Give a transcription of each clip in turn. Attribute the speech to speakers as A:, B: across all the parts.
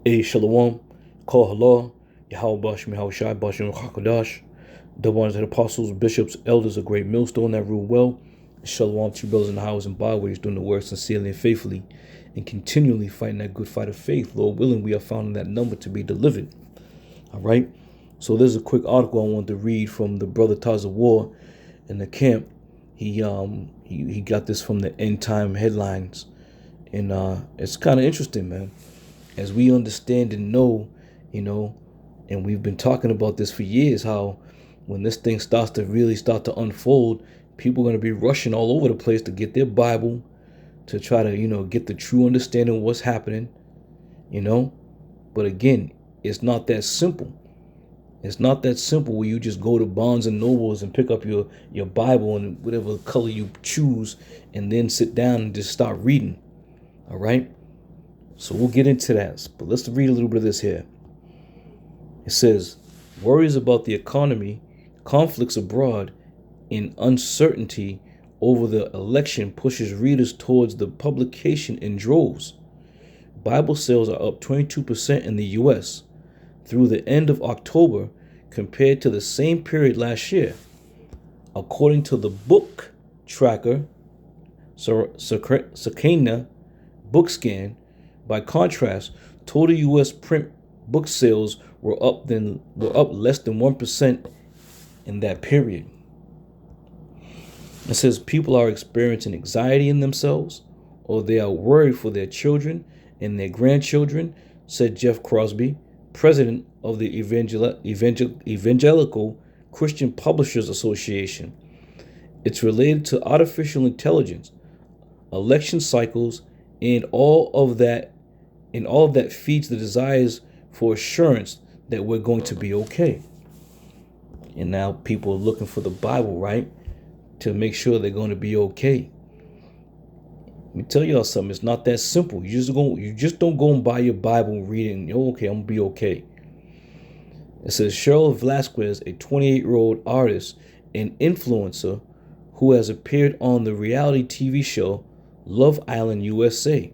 A: Shalom, Kol Halor, Yahweh Bashim, Yahweh Shai, Bashim Chakadash, double honors to the apostles, bishops, elders, a great millstone that rule well. Shalom to you brothers in the house and byways, doing the work sincerely and faithfully, and continually fighting that good fight of faith. Lord willing, we are found in that number to be delivered. All right. So there's a quick article I want to read from the brother Taz of War in the camp. He got this from the End Time Headlines, and it's kind of interesting, man. As we understand and know, and we've been talking about this for years, how when this thing starts to really start to unfold, people are going to be rushing all over the place to get their Bible to try to, get the true understanding of what's happening, But again, it's not that simple. It's not that simple where you just go to Barnes and Nobles and pick up your Bible and whatever color you choose and then sit down and just start reading. All right? So we'll get into that. But let's read a little bit of this here. It says, worries about the economy, conflicts abroad, and uncertainty over the election pushes readers towards the publication in droves. Bible sales are up 22% in the U.S. through the end of October compared to the same period last year. According to the book tracker, Circana BookScan, by contrast, total U.S. print book sales were up less than 1% in that period. It says people are experiencing anxiety in themselves, or they are worried for their children and their grandchildren, said Jeff Crosby, president of the Evangelical Christian Publishers Association. It's related to artificial intelligence, election cycles, and all of that feeds the desires for assurance that we're going to be okay. And now people are looking for the Bible, right, to make sure they're going to be okay. Let me tell y'all something. It's not that simple. You just don't go and buy your Bible and read it and you're okay, I'm gonna be okay. It says Cheryl Velasquez, a 28-year-old artist and influencer who has appeared on the reality TV show Love Island USA,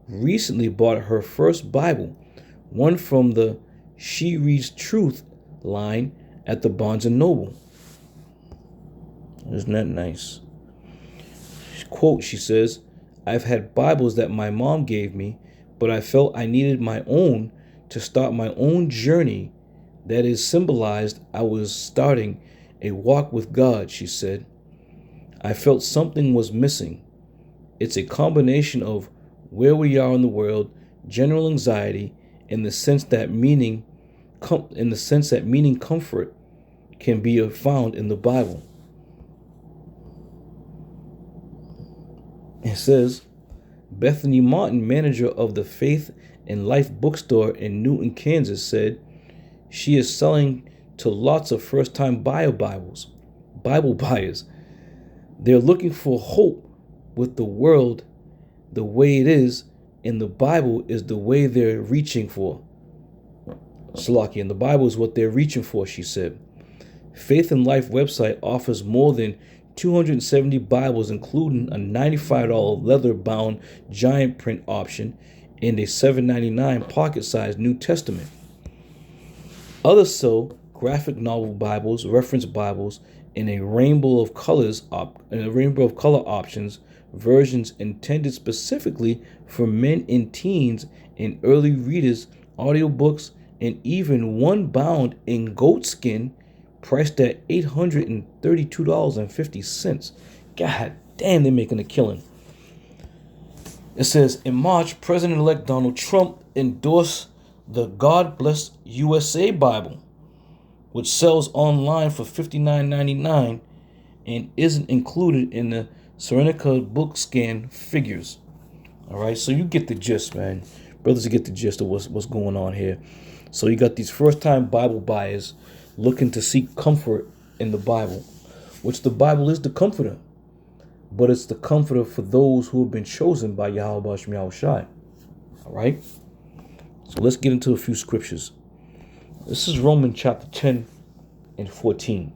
A: recently bought her first Bible, one from the She Reads Truth line at the Barnes & Noble. Isn't that nice? Quote, she says, I've had Bibles that my mom gave me, but I felt I needed my own to start my own journey. That is symbolized I was starting a walk with God, she said. I felt something was missing. It's a combination of where we are in the world, general anxiety, in the sense that meaning comfort can be found in the Bible. It says, Bethany Martin, manager of the Faith and Life bookstore in Newton, Kansas, said she is selling to lots of first-time Bible buyers. They're looking for hope with the world the way it is, and the Bible is the way they're reaching for. Salaki, and the Bible is what they're reaching for, she said. Faith and Life website offers more than 270 Bibles, including a $95 leather-bound giant print option and a $7.99 pocket-sized New Testament. Others sell graphic novel Bibles, reference Bibles, and a rainbow of color options, versions intended specifically for men and teens and early readers, audiobooks, and even one bound in goat skin, priced at $832.50. God damn, they're making a killing. It says, in March, President-elect Donald Trump endorsed the God Bless USA Bible, which sells online for $59.99 and isn't included in the Serenica BookScan figures. All right, so you get the gist, man. Brothers, you get the gist of what's going on here. So you got these first-time Bible buyers looking to seek comfort in the Bible, which the Bible is the comforter, but it's the comforter for those who have been chosen by Yahweh Bashim Yahweh Shai. All right, so let's get into a few scriptures. This is Romans chapter 10 and 14.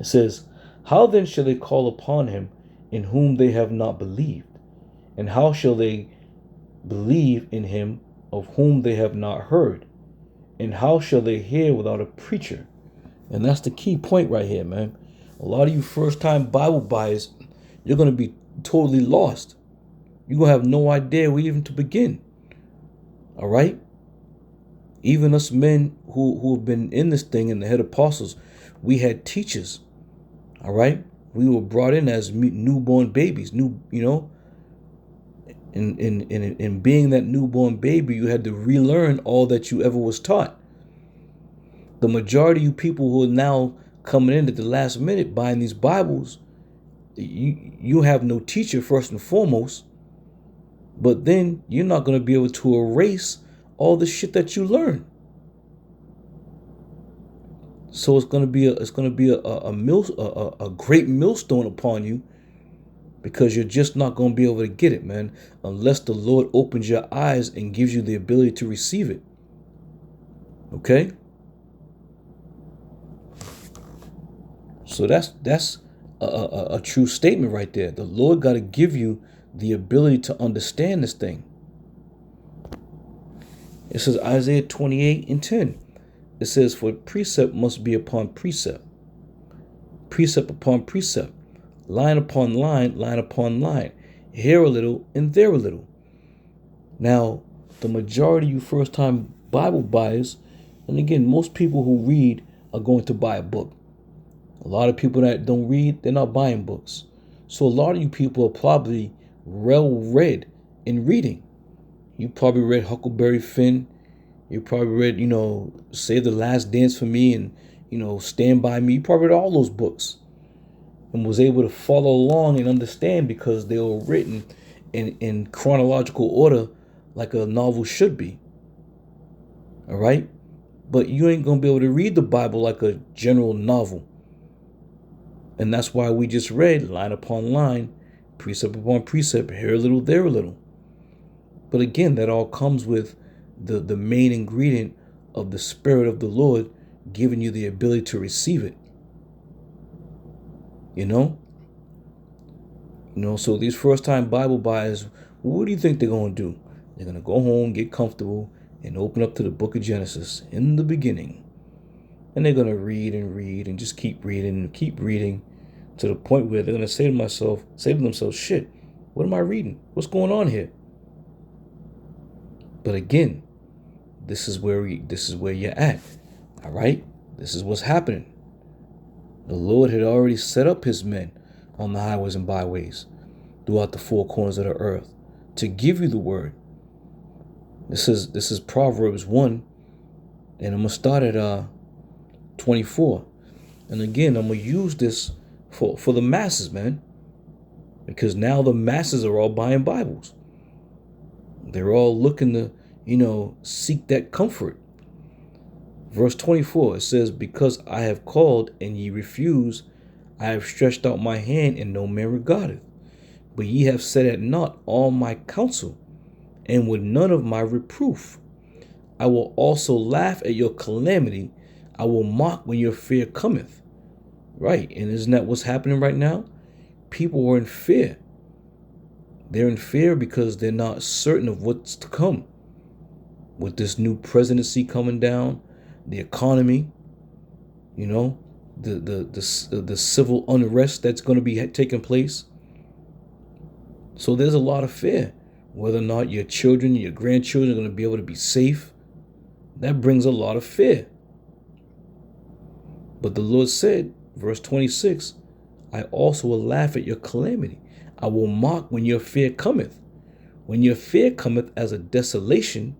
A: It says, how then shall they call upon him in whom they have not believed? And how shall they believe in him of whom they have not heard? And how shall they hear without a preacher? And that's the key point right here, man. A lot of you first-time Bible buyers, you're going to be totally lost. You're going to have no idea where even to begin. All right? Even us men who have been in this thing and the head apostles, we had teachers. All right? We were brought in as newborn babies, in being that newborn baby, you had to relearn all that you ever was taught. The majority of you people who are now coming in at the last minute buying these Bibles, you have no teacher first and foremost, but then you're not going to be able to erase all the shit that you learn. So it's going to be a great millstone upon you, because you're just not going to be able to get it, man, unless the Lord opens your eyes and gives you the ability to receive it. Okay? So that's a true statement right there. The Lord got to give you the ability to understand this thing. It says Isaiah 28:10. It says, for precept must be upon precept, precept upon precept, line upon line, line upon line, here a little and there a little. Now, the majority of you first-time Bible buyers, and again, most people who read are going to buy a book. A lot of people that don't read, they're not buying books. So a lot of you people are probably well-read in reading. You probably read Huckleberry Finn. You probably read, Save the Last Dance for Me and, Stand By Me. You probably read all those books and was able to follow along and understand because they were written in chronological order like a novel should be. All right? But you ain't going to be able to read the Bible like a general novel. And that's why we just read line upon line, precept upon precept, here a little, there a little. But again, that all comes with the main ingredient of the Spirit of the Lord giving you the ability to receive it. So these first-time Bible buyers, what do you think they're going to do? They're going to go home, get comfortable, and open up to the book of Genesis in the beginning. And they're going to read and just keep reading to the point where they're going to say to themselves, shit, what am I reading? What's going on here? But again, this is where you're at. All right? This is what's happening. The Lord had already set up his men on the highways and byways throughout the four corners of the earth to give you the word. This is Proverbs 1, and I'm going to start at 24. And again, I'm going to use this for the masses, man, because now the masses are all buying Bibles. They're all looking to, seek that comfort. Verse 24, it says, because I have called and ye refuse, I have stretched out my hand and no man regardeth. But ye have set at naught all my counsel, and with none of my reproof. I will also laugh at your calamity. I will mock when your fear cometh. Right, and isn't that what's happening right now? People are in fear. They're in fear because they're not certain of what's to come. With this new presidency coming down, the economy, the civil unrest that's going to be taking place. So there's a lot of fear. Whether or not your children, your grandchildren are going to be able to be safe, that brings a lot of fear. But the Lord said, verse 26, I also will laugh at your calamity. I will mock when your fear cometh. When your fear cometh as a desolation,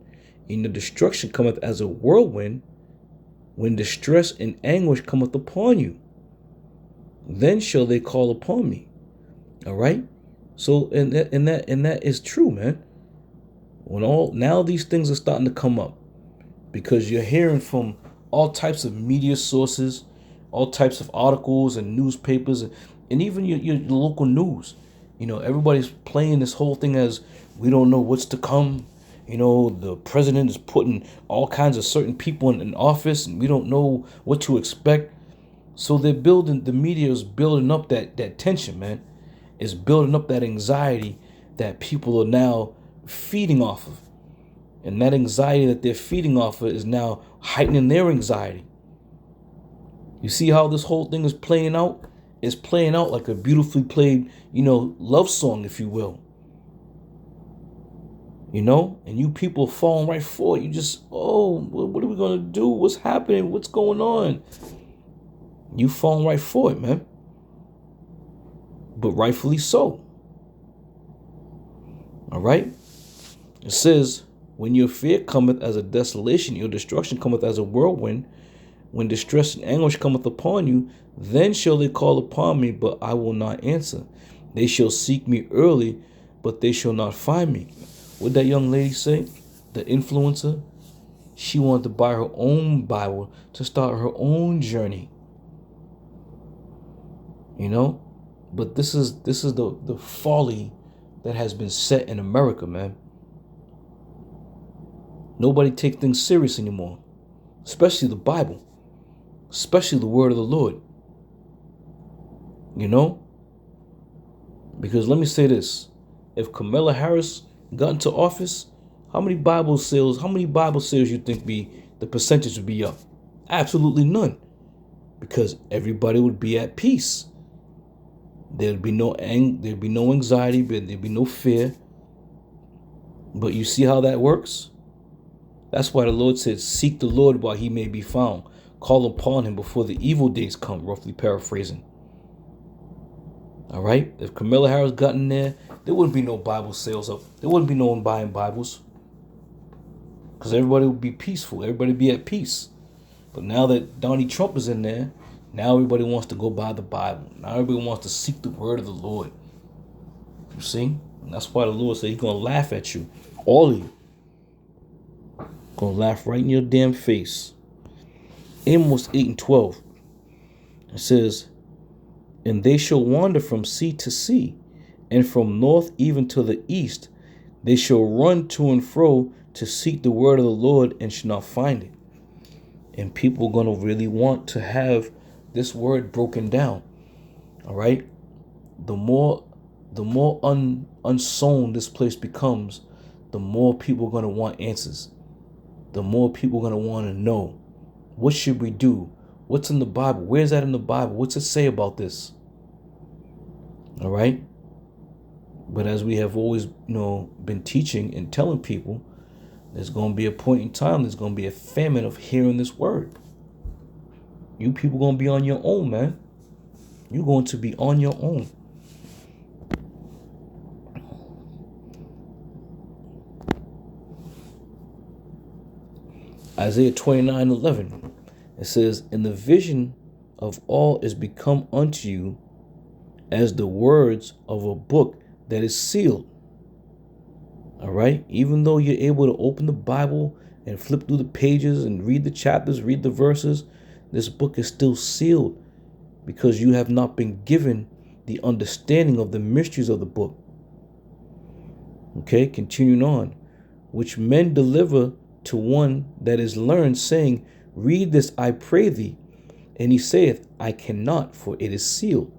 A: and your destruction cometh as a whirlwind, when distress and anguish cometh upon you, then shall they call upon me. All right? So, and that is true, man. Now these things are starting to come up because you're hearing from all types of media sources, all types of articles and newspapers, and even your local news. Everybody's playing this whole thing as we don't know what's to come. The president is putting all kinds of certain people in office, and we don't know what to expect. So the media is building up that tension, man. It's building up that anxiety that people are now feeding off of. And that anxiety that they're feeding off of is now heightening their anxiety. You see how this whole thing is playing out? It's playing out like a beautifully played, love song, if you will. And you people are falling right for it. You just, what are we going to do? What's happening? What's going on? You falling right for it, man. But rightfully so. All right? It says, when your fear cometh as a desolation, your destruction cometh as a whirlwind, when distress and anguish cometh upon you, then shall they call upon me, but I will not answer. They shall seek me early, but they shall not find me. What did that young lady say? The influencer? She wanted to buy her own Bible to start her own journey. But this is the folly that has been set in America, man. Nobody takes things serious anymore, especially the Bible, especially the word of the Lord. Because let me say this: if Kamala Harris got into office, how many Bible sales you think the percentage would be up? Absolutely none, because everybody would be at peace. There'd be no anxiety, but there'd be no fear. But you see how that works? That's why the Lord said, seek the Lord while he may be found. Call upon him before the evil days come, roughly paraphrasing. All right? If Kamala Harris got in there wouldn't be no Bible sales up. There wouldn't be no one buying Bibles. Because everybody would be peaceful. Everybody would be at peace. But now that Donald Trump is in there, now everybody wants to go buy the Bible. Now everybody wants to seek the word of the Lord. You see? And that's why the Lord said he's going to laugh at you. All of you. Going to laugh right in your damn face. Amos 8:12. It says, and they shall wander from sea to sea, and from north even to the east. They shall run to and fro to seek the word of the Lord and shall not find it. And people are going to really want to have this word broken down. All right? The more unsown this place becomes, the more people are going to want answers. The more people are going to want to know, what should we do? What's in the Bible? Where's that in the Bible? What's it say about this? All right? But as we have always, been teaching and telling people, there's going to be a point in time, there's going to be a famine of hearing this word. You people going to be on your own, man. You're going to be on your own. Isaiah 29:11. It says, and the vision of all is become unto you as the words of a book that is sealed. All right? Even though you're able to open the Bible and flip through the pages and read the chapters, read the verses, this book is still sealed because you have not been given the understanding of the mysteries of the book. Okay, continuing on. Which men deliver to one that is learned, saying, read this, I pray thee. And he saith, I cannot, for it is sealed.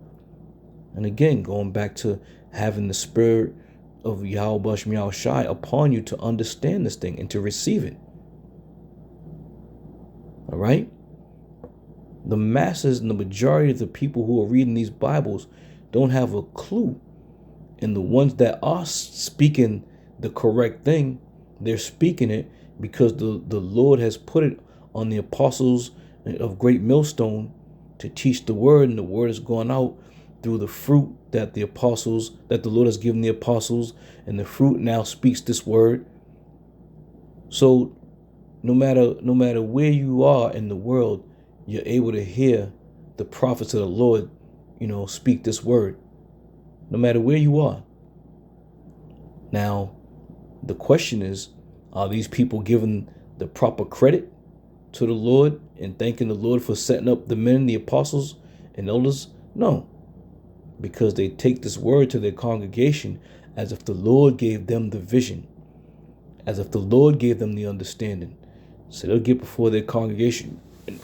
A: And again, going back to having the spirit of Yahweh Shai upon you to understand this thing and to receive it. All right? The masses and the majority of the people who are reading these Bibles don't have a clue. And the ones that are speaking the correct thing, they're speaking it because the Lord has put it on the apostles of Great Millstone to teach the word, and the word has gone out through the fruit that the Lord has given the apostles, and the fruit now speaks this word. So no matter where you are in the world, you're able to hear the prophets of the Lord, speak this word, no matter where you are. Now, the question is, are these people given the proper credit to the Lord and thanking the Lord for setting up the men, the apostles and elders? No, because they take this word to their congregation as if the Lord gave them the vision, as if the Lord gave them the understanding. So they'll get before their congregation. And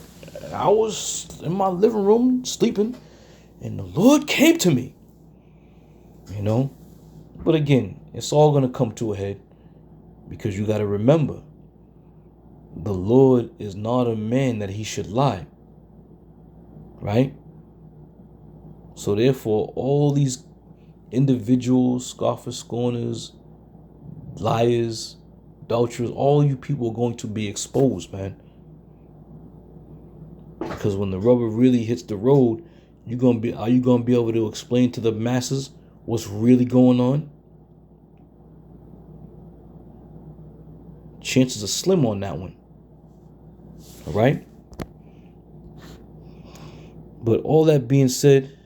A: I was in my living room sleeping, and the Lord came to me. But again, it's all going to come to a head. Because you got to remember, the Lord is not a man that he should lie. Right? So therefore, all these individuals, scoffers, scorners, liars, adulterers, all you people are going to be exposed, man. Because when the rubber really hits the road, are you gonna be able to explain to the masses what's really going on? Chances are slim on that one. All right. But all that being said,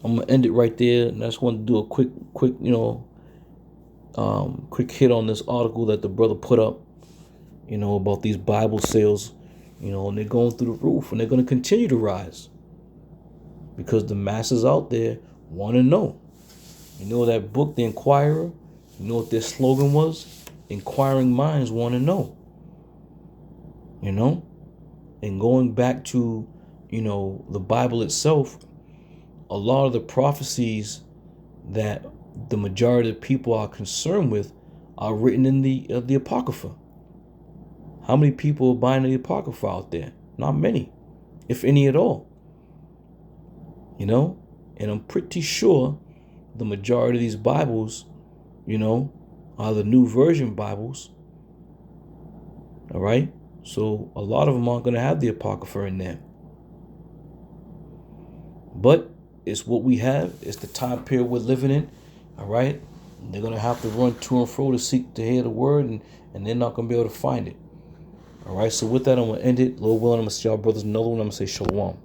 A: I'm gonna end it right there, and I just want to do a quick, quick hit on this article that the brother put up, about these Bible sales, and they're going through the roof, and they're going to continue to rise because the masses out there want to know. That book, The Inquirer, you know what their slogan was? Inquiring minds want to know. And going back to, the Bible itself, a lot of the prophecies that the majority of people are concerned with are written in the Apocrypha. How many people are buying the Apocrypha out there? Not many, if any at all. And I'm pretty sure the majority of these Bibles, are the New Version Bibles. All right? So a lot of them aren't going to have the Apocrypha in there. But it's what we have. It's the time period we're living in. All right? And they're going to have to run to and fro to seek to hear the word, and they're not going to be able to find it. All right? So with that, I'm going to end it. Lord willing, I'm going to see y'all brothers another one. I'm going to say shalom.